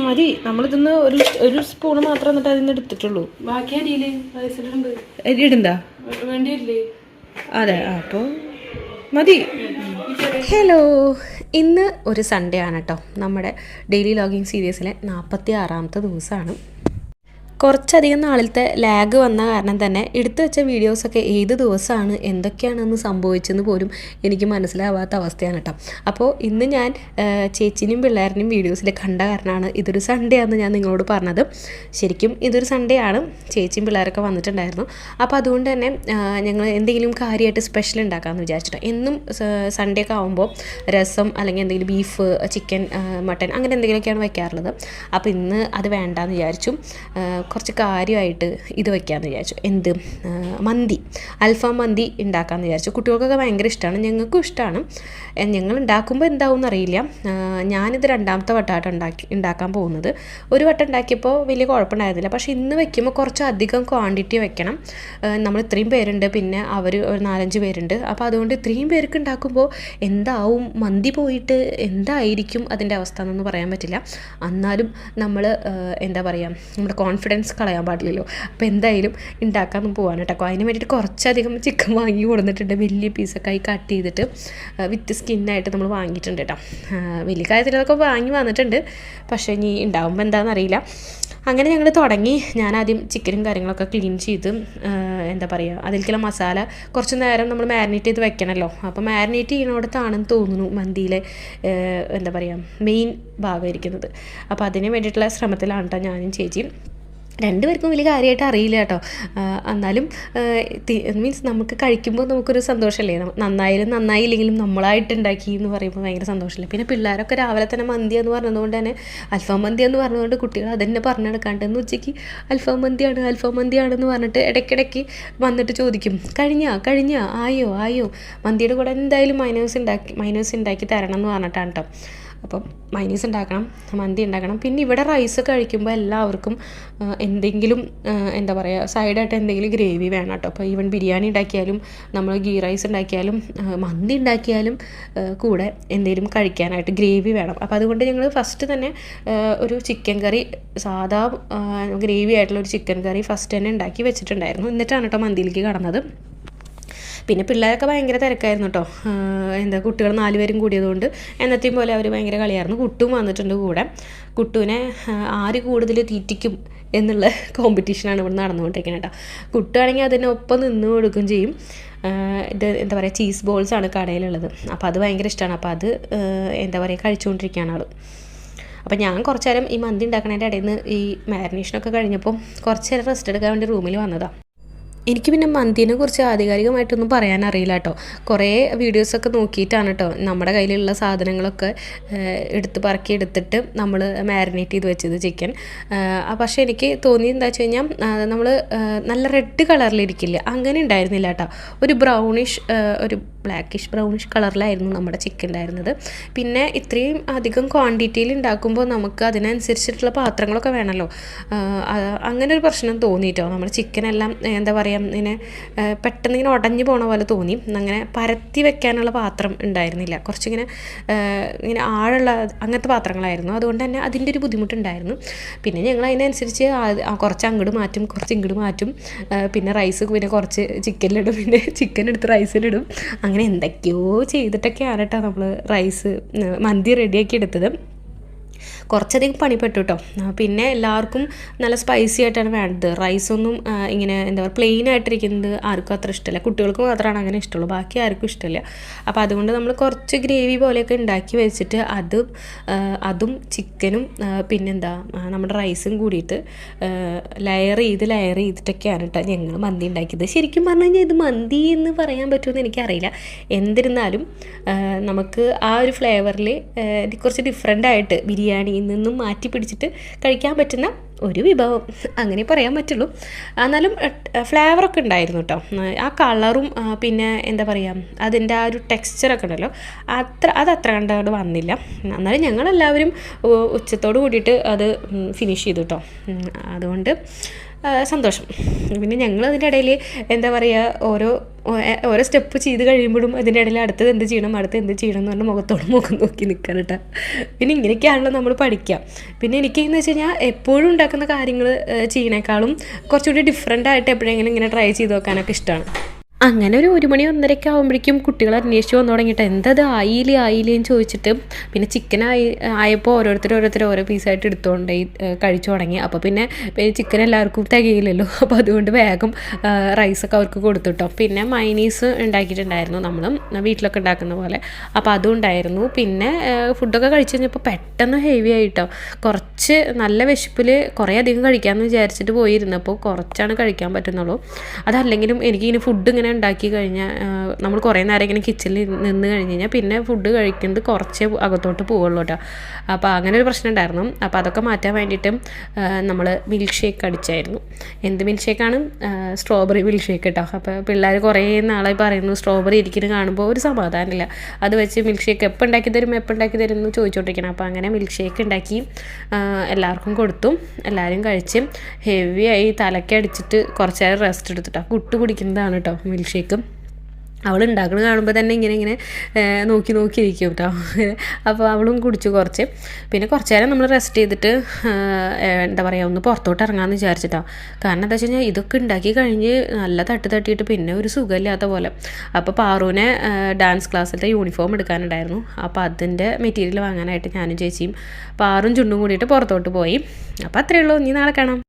മതി. നമ്മളിതിന്ന് ഒരു സ്പൂണ് മാത്രം എന്നിട്ട് അതിന് എടുത്തിട്ടുള്ളൂ. ബാക്കി അരിയില് അരി ഇടണ്ട വേണ്ടിയില്ലേ? അതെ, അപ്പോൾ മതി. ഹലോ, ഇന്ന് ഒരു സൺഡേ ആണ് കേട്ടോ. നമ്മുടെ ഡെയിലി ലോഗിങ് സീരീസിലെ 46ാമത്തെ ദിവസമാണ്. കുറച്ചധികം നാളിലത്തെ ലാഗ് വന്ന കാരണം തന്നെ എടുത്തു വെച്ച വീഡിയോസൊക്കെ ഏത് ദിവസമാണ് എന്തൊക്കെയാണെന്ന് സംഭവിച്ചെന്ന് പോലും എനിക്ക് മനസ്സിലാവാത്ത അവസ്ഥയാണ് കേട്ടോ. അപ്പോൾ ഇന്ന് ഞാൻ ചേച്ചിനും പിള്ളേരിനും വീഡിയോസിൽ കണ്ട കാരണമാണ് ഇതൊരു സൺഡേ ആണെന്ന് ഞാൻ നിങ്ങളോട് പറഞ്ഞത്. ശരിക്കും ഇതൊരു സൺഡേ ആണ്. ചേച്ചിയും പിള്ളേരൊക്കെ വന്നിട്ടുണ്ടായിരുന്നു. അപ്പോൾ അതുകൊണ്ട് തന്നെ ഞങ്ങൾ എന്തെങ്കിലും കാര്യമായിട്ട് സ്പെഷ്യൽ ഉണ്ടാക്കാമെന്ന് വിചാരിച്ചിട്ടോ. എന്നും സൺഡേ ഒക്കെ ആകുമ്പോൾ രസം അല്ലെങ്കിൽ എന്തെങ്കിലും ബീഫ്, ചിക്കൻ, മട്ടൻ അങ്ങനെ എന്തെങ്കിലുമൊക്കെയാണ് വയ്ക്കാറുള്ളത്. അപ്പോൾ ഇന്ന് അത് വേണ്ടാന്ന് വിചാരിച്ചു. കുറച്ച് കാര്യമായിട്ട് ഇത് വയ്ക്കാമെന്ന് വിചാരിച്ചു. എന്ത്, മന്തി, അൽഫാം മന്തി ഉണ്ടാക്കാമെന്ന് വിചാരിച്ചു. കുട്ടികൾക്കൊക്കെ ഭയങ്കര ഇഷ്ടമാണ്, ഞങ്ങൾക്കും ഇഷ്ടമാണ്. ഞങ്ങൾ ഉണ്ടാക്കുമ്പോൾ എന്താവും എന്നറിയില്ല. ഞാനിത് 2ാമത്തെ വട്ടമായിട്ട് ഉണ്ടാക്കാൻ പോകുന്നത്. ഒരു വട്ടം ഉണ്ടാക്കിയപ്പോൾ വലിയ കുഴപ്പമുണ്ടായിരുന്നില്ല. പക്ഷേ ഇന്ന് വയ്ക്കുമ്പോൾ കുറച്ചധികം ക്വാണ്ടിറ്റി വെക്കണം. നമ്മൾ ഇത്രയും പേരുണ്ട്, പിന്നെ അവർ ഒരു 4-5 പേരുണ്ട്. അപ്പോൾ അതുകൊണ്ട് ഇത്രയും പേർക്ക് ഉണ്ടാക്കുമ്പോൾ എന്താവും, മന്തി പോയിട്ട് എന്തായിരിക്കും അതിൻ്റെ അവസ്ഥ എന്നൊന്നും പറയാൻ പറ്റില്ല. എന്നാലും നമ്മൾ എന്താ പറയുക, നമ്മുടെ കോൺഫിഡൻസ് കളയാൻ പാടില്ലല്ലോ. അപ്പോൾ എന്തായാലും ഉണ്ടാക്കാൻ പോകാൻ കേട്ടോ. അതിന് വേണ്ടിയിട്ട് കുറച്ചധികം ചിക്കൻ വാങ്ങി കൊടുത്തിട്ടുണ്ട്. വലിയ പീസൊക്കെ ആയി കട്ട് ചെയ്തിട്ട് വിത്ത് സ്കിന്നായിട്ട് നമ്മൾ വാങ്ങിയിട്ടുണ്ട് കേട്ടോ. വലിയ കാര്യത്തിലൊക്കെ വാങ്ങി വന്നിട്ടുണ്ട്. പക്ഷേ ഇനി ഉണ്ടാകുമ്പോൾ എന്താണെന്നറിയില്ല. അങ്ങനെ ഞങ്ങൾ തുടങ്ങി. ഞാനാദ്യം ചിക്കനും കാര്യങ്ങളൊക്കെ ക്ലീൻ ചെയ്ത് എന്താ പറയുക, അതിലേക്കുള്ള മസാല കുറച്ച് നേരം നമ്മൾ മാരിനേറ്റ് ചെയ്ത് വെക്കണമല്ലോ. അപ്പോൾ മാരിനേറ്റ് ചെയ്യുന്നിടത്താണെന്ന് തോന്നുന്നു മന്തിയിലെ എന്താ പറയുക മെയിൻ ഭാഗം ഇരിക്കുന്നത്. അപ്പോൾ അതിന് വേണ്ടിയിട്ടുള്ള ശ്രമത്തിലാണ് കേട്ടോ ഞാനും ചേച്ചിയും. 2 പേർക്കും വലിയ കാര്യമായിട്ട് അറിയില്ല കേട്ടോ. എന്നാലും മീൻസ് നമുക്ക് കഴിക്കുമ്പോൾ നമുക്കൊരു സന്തോഷമല്ലേ. നന്നായാലും നന്നായില്ലെങ്കിലും നമ്മളായിട്ട് ഉണ്ടാക്കി എന്ന് പറയുമ്പോൾ ഭയങ്കര സന്തോഷമല്ലേ. പിന്നെ പിള്ളേരൊക്കെ രാവിലെ തന്നെ മന്തി എന്ന് പറഞ്ഞതുകൊണ്ട് തന്നെ, അൽഫാം മന്തി എന്ന് പറഞ്ഞതുകൊണ്ട് കുട്ടികൾ അതന്നെ പറഞ്ഞെടുക്കാണ്ട് ഇന്ന് ഉച്ചയ്ക്ക് അൽഫാം മന്തിയാണെന്ന് പറഞ്ഞിട്ട് ഇടയ്ക്കിടയ്ക്ക് വന്നിട്ട് ചോദിക്കും, കഴിഞ്ഞാ ആയോ മന്തിയുടെ കൂടെ എന്തായാലും മൈനോസ് ഉണ്ടാക്കി തരണം എന്ന് പറഞ്ഞിട്ടാണ് കേട്ടോ. അപ്പം മൈനീസ് ഉണ്ടാക്കണം, മന്തി ഉണ്ടാക്കണം. പിന്നെ ഇവിടെ റൈസ് കഴിക്കുമ്പോൾ എല്ലാവർക്കും എന്തെങ്കിലും എന്താ പറയുക സൈഡായിട്ട് എന്തെങ്കിലും ഗ്രേവി വേണം കേട്ടോ. അപ്പോൾ ഈവൻ ബിരിയാണി ഉണ്ടാക്കിയാലും നമ്മൾ ഗീ റൈസ് ഉണ്ടാക്കിയാലും മന്തി ഉണ്ടാക്കിയാലും കൂടെ എന്തെങ്കിലും കഴിക്കാനായിട്ട് ഗ്രേവി വേണം. അപ്പോൾ അതുകൊണ്ട് ഞങ്ങൾ ഫസ്റ്റ് തന്നെ ഒരു ചിക്കൻ കറി, സാധാ ഗ്രേവി ആയിട്ടുള്ള ഒരു ചിക്കൻ കറി ഫസ്റ്റ് തന്നെ ഉണ്ടാക്കി വെച്ചിട്ടുണ്ടായിരുന്നു. എന്നിട്ടാണ് കേട്ടോ മന്തിയിലേക്ക് കടന്നത്. പിന്നെ പിള്ളേരൊക്കെ ഭയങ്കര തിരക്കായിരുന്നു കേട്ടോ. എന്താ കുട്ടികൾ 4 പേരും കൂടിയതുകൊണ്ട് എന്നത്തെയും പോലെ അവർ ഭയങ്കര കളിയായിരുന്നു. കുട്ടും വന്നിട്ടുണ്ട് കൂടെ. കുട്ടുവിനെ ആര് കൂടുതൽ തീറ്റിക്കും എന്നുള്ള കോമ്പറ്റീഷനാണ് ഇവിടെ നടന്നുകൊണ്ടിരിക്കുന്നത് കേട്ടോ. കുട്ടുവാണെങ്കിൽ അതിനൊപ്പം നിന്ന് കൊടുക്കുകയും ചെയ്യും. ഇത് എന്താ പറയുക ചീസ് ബോൾസാണ് കടയിലുള്ളത്. അപ്പോൾ അത് ഭയങ്കര ഇഷ്ടമാണ്. അപ്പോൾ അത് എന്താ പറയുക കഴിച്ചുകൊണ്ടിരിക്കുകയാണ് ആൾ. അപ്പോൾ ഞാൻ കുറച്ച് നേരം ഈ മന്തി ഉണ്ടാക്കണതിൻ്റെ ഇടയിൽ നിന്ന് ഈ മാരിനേഷനൊക്കെ കഴിഞ്ഞപ്പോൾ കുറച്ച് നേരം റെസ്റ്റ് എടുക്കാൻ വേണ്ടി റൂമിൽ വന്നതാണ്. എനിക്ക് പിന്നെ മന്തിനെ കുറിച്ച് ആധികാരികമായിട്ടൊന്നും പറയാൻ അറിയില്ല കേട്ടോ. കുറേ വീഡിയോസൊക്കെ നോക്കിയിട്ടാണ് കേട്ടോ നമ്മുടെ കയ്യിലുള്ള സാധനങ്ങളൊക്കെ പറക്കി എടുത്തിട്ട് നമ്മൾ മാരിനേറ്റ് ചെയ്ത് വെച്ചത് ചിക്കൻ. പക്ഷേ എനിക്ക് തോന്നിയത് എന്താ വെച്ച് കഴിഞ്ഞാൽ നമ്മൾ നല്ല റെഡ് കളറിലിരിക്കില്ല, അങ്ങനെ ഉണ്ടായിരുന്നില്ല കേട്ടോ. ഒരു ബ്രൗണിഷ്, ഒരു ബ്ലാക്കിഷ് ബ്രൗണിഷ് കളറിലായിരുന്നു നമ്മുടെ ചിക്കൻ ഉണ്ടായിരുന്നത്. പിന്നെ ഇത്രയും അധികം ക്വാണ്ടിറ്റിയിൽ ഉണ്ടാക്കുമ്പോൾ നമുക്ക് അതിനനുസരിച്ചിട്ടുള്ള പാത്രങ്ങളൊക്കെ വേണമല്ലോ. അങ്ങനെ ഒരു പ്രശ്നം തോന്നിയിട്ടോ. നമ്മുടെ ചിക്കനെല്ലാം എന്താ പറയുക ഇങ്ങനെ പെട്ടെന്ന് ഇങ്ങനെ ഉടഞ്ഞു പോണ പോലെ തോന്നി. അങ്ങനെ പരത്തി വെക്കാനുള്ള പാത്രം ഉണ്ടായിരുന്നില്ല. കുറച്ചിങ്ങനെ ഇങ്ങനെ ആഴമുള്ള അങ്ങനത്തെ പാത്രങ്ങളായിരുന്നു. അതുകൊണ്ട് തന്നെ അതിൻ്റെ ഒരു ബുദ്ധിമുട്ടുണ്ടായിരുന്നു. പിന്നെ ഞങ്ങൾ അതിനനുസരിച്ച് കുറച്ച് അങ്ങോട്ട് മാറ്റും, കുറച്ച് ഇങ്ങോട്ട് മാറ്റും. പിന്നെ റൈസ് പിന്നെ കുറച്ച് ചിക്കനിലിടും, പിന്നെ ചിക്കൻ എടുത്ത് റൈസിലിടും. അങ്ങനെ എന്തൊക്കെയോ ചെയ്തിട്ടൊക്കെയാണ് കേട്ടോ നമ്മൾ മന്തി റെഡിയാക്കി എടുത്തത്. കുറച്ചധികം പണിപ്പെട്ടു കേട്ടോ. പിന്നെ എല്ലാവർക്കും നല്ല സ്പൈസി ആയിട്ടാണ് വേണ്ടത്. റൈസൊന്നും ഇങ്ങനെ എന്താ പറയുക പ്ലെയിൻ ആയിട്ടിരിക്കുന്നത് ആർക്കും അത്ര ഇഷ്ടമില്ല. കുട്ടികൾക്ക് മാത്രമാണ് അങ്ങനെ ഇഷ്ടമുള്ളൂ, ബാക്കി ആർക്കും ഇഷ്ടമില്ല. അപ്പോൾ അതുകൊണ്ട് നമ്മൾ കുറച്ച് ഗ്രേവി പോലെയൊക്കെ ഉണ്ടാക്കി വെച്ചിട്ട് അതും ചിക്കനും പിന്നെന്താ നമ്മുടെ റൈസും കൂടിയിട്ട് ലെയർ ചെയ്തിട്ടൊക്കെയാണ് കേട്ടോ ഞങ്ങൾ മന്തി ഉണ്ടാക്കിയത്. ശരിക്കും പറഞ്ഞു കഴിഞ്ഞാൽ ഇത് മന്തി എന്ന് പറയാൻ പറ്റുമെന്ന് എനിക്കറിയില്ല. എന്നിരുന്നാലും നമുക്ക് ആ ഒരു ഫ്ലേവറിൽ കുറച്ച് ഡിഫറെൻ്റ് ആയിട്ട് ബിരിയാണിയിൽ നിന്നും മാറ്റി പിടിച്ചിട്ട് കഴിക്കാൻ പറ്റുന്ന ഒരു വിഭവം അങ്ങനെ പറയാൻ പറ്റുള്ളൂ. എന്നാലും ഫ്ലേവറൊക്കെ ഉണ്ടായിരുന്നു കേട്ടോ. ആ കളറും പിന്നെ എന്താ പറയുക അതിൻ്റെ ആ ഒരു ടെക്സ്ചറൊക്കെ ഉണ്ടല്ലോ, അതത്ര കണ്ടത് വന്നില്ല. എന്നാലും ഞങ്ങളെല്ലാവരും ഉച്ചത്തോട് കൂടിയിട്ട് അത് ഫിനിഷ് ചെയ്തു കേട്ടോ. അതുകൊണ്ട് സന്തോഷം. പിന്നെ ഞങ്ങൾ അതിൻ്റെ ഇടയിൽ എന്താ പറയുക, ഓരോ സ്റ്റെപ്പ് ചെയ്ത് കഴിയുമ്പോഴും അതിൻ്റെ ഇടയിൽ അടുത്തത് എന്ത് ചെയ്യണം എന്ന് പറഞ്ഞാൽ മുഖത്തോട് മുഖം നോക്കി നിൽക്കണം കേട്ടോ. പിന്നെ ഇങ്ങനെയൊക്കെയാണല്ലോ നമ്മൾ പഠിക്കുക. പിന്നെ എനിക്കെന്ന് വെച്ച് കഴിഞ്ഞാൽ എപ്പോഴും ഉണ്ടാക്കുന്ന കാര്യങ്ങൾ ചെയ്യണേക്കാളും കുറച്ചുകൂടി ഡിഫറെൻ്റ് ആയിട്ട് എപ്പോഴെങ്കിലും ഇങ്ങനെ ട്രൈ ചെയ്ത് നോക്കാനൊക്കെ ഇഷ്ടമാണ്. അങ്ങനെ ഒരു 1 മണി 1:30 ആകുമ്പോഴേക്കും കുട്ടികൾ അന്വേഷിച്ച് വന്നു തുടങ്ങിയിട്ട് എന്തത് ആയില്ലേന്ന് ചോദിച്ചിട്ട് പിന്നെ ചിക്കൻ ആയപ്പോൾ ഓരോരുത്തർ ഓരോ പീസായിട്ട് എടുത്തുകൊണ്ട് കഴിച്ചു തുടങ്ങി. അപ്പോൾ പിന്നെ ചിക്കൻ എല്ലാവർക്കും തികയില്ലല്ലോ, അപ്പോൾ അതുകൊണ്ട് വേഗം റൈസൊക്കെ അവർക്ക് കൊടുത്തുട്ടോ. പിന്നെ മൈനീസ് ഉണ്ടാക്കിയിട്ടുണ്ടായിരുന്നു നമ്മൾ വീട്ടിലൊക്കെ ഉണ്ടാക്കുന്ന പോലെ, അപ്പോൾ അതും ഉണ്ടായിരുന്നു. പിന്നെ ഫുഡൊക്കെ കഴിച്ച് കഴിഞ്ഞപ്പോൾ പെട്ടെന്ന് ഹെവി ആയിട്ടോ, കുറച്ച് നല്ല വിശപ്പിൽ കുറേ അധികം കഴിക്കാമെന്ന് വിചാരിച്ചിട്ട് പോയിരുന്നപ്പോൾ കുറച്ചാണ് കഴിക്കാൻ പറ്റുന്നുള്ളൂ. അതല്ലെങ്കിലും എനിക്കിങ്ങനെ ഫുഡ് ഇങ്ങനെ ഉണ്ടാക്കി കഴിഞ്ഞാൽ നമ്മൾ കുറേ നേരം ഇങ്ങനെ കിച്ചണിൽ നിന്ന് കഴിഞ്ഞ് കഴിഞ്ഞാൽ പിന്നെ ഫുഡ് കഴിക്കുന്നത് കുറച്ചേ അകത്തോട്ട് പോവുള്ളൂ കേട്ടോ. അപ്പോൾ അങ്ങനെ ഒരു പ്രശ്നം ഉണ്ടായിരുന്നു. അപ്പോൾ അതൊക്കെ മാറ്റാൻ വേണ്ടിയിട്ട് നമ്മൾ മിൽക്ക് ഷേക്ക് അടിച്ചായിരുന്നു. എന്ത് മിൽക്ക് ഷേക്കാണ്? സ്ട്രോബെറി മിൽക്ക് ഷേക്ക് കേട്ടോ. അപ്പോൾ പിള്ളേർ കുറേ നാളായി പറയുന്നു സ്ട്രോബെറി ഇരിക്കുന്നത് കാണുമ്പോൾ ഒരു സമാധാനമില്ല, അത് വെച്ച് മിൽക്ക് ഷേക്ക് എപ്പോൾ ഉണ്ടാക്കി തരും എന്ന് ചോദിച്ചുകൊണ്ടിരിക്കണം. അപ്പോൾ അങ്ങനെ മിൽക്ക് ഷേക്ക് ഉണ്ടാക്കി എല്ലാവർക്കും കൊടുത്തു. എല്ലാവരും കഴിച്ച് ഹെവിയായി തലക്കടിച്ചിട്ട് കുറച്ച് നേരം റെസ്റ്റ് എടുത്തിട്ടോ. കുട്ടി കുടിക്കുന്നതാണ് കേട്ടോ മിൽക്ക് ഷേക്ക്. അവൾ ഉണ്ടാക്കുന്നത് കാണുമ്പോൾ തന്നെ ഇങ്ങനെ നോക്കിയിരിക്കും കേട്ടോ. അപ്പോൾ അവളും കുടിച്ചു കുറച്ച്. പിന്നെ കുറച്ച് നേരം നമ്മൾ റെസ്റ്റ് ചെയ്തിട്ട് എന്താ പറയുക, ഒന്ന് പുറത്തോട്ട് ഇറങ്ങാമെന്ന് വിചാരിച്ചിട്ടോ. കാരണം എന്താ വെച്ച് കഴിഞ്ഞാൽ ഇതൊക്കെ ഉണ്ടാക്കി കഴിഞ്ഞ് നല്ല തട്ടിയിട്ട് പിന്നെ ഒരു സുഖമില്ലാത്ത പോലെ. അപ്പോൾ പാറുവിനെ ഡാൻസ് ക്ലാസ്സിലത്തെ യൂണിഫോം എടുക്കാനുണ്ടായിരുന്നു. അപ്പോൾ അതിൻ്റെ മെറ്റീരിയൽ വാങ്ങാനായിട്ട് ഞാനും ചേച്ചിയും പാറും ചുണ്ടും കൂടിയിട്ട് പുറത്തോട്ട് പോയി. അപ്പോൾ അത്രയേ ഉള്ളൂ. ഇനി നാളെ കാണാം.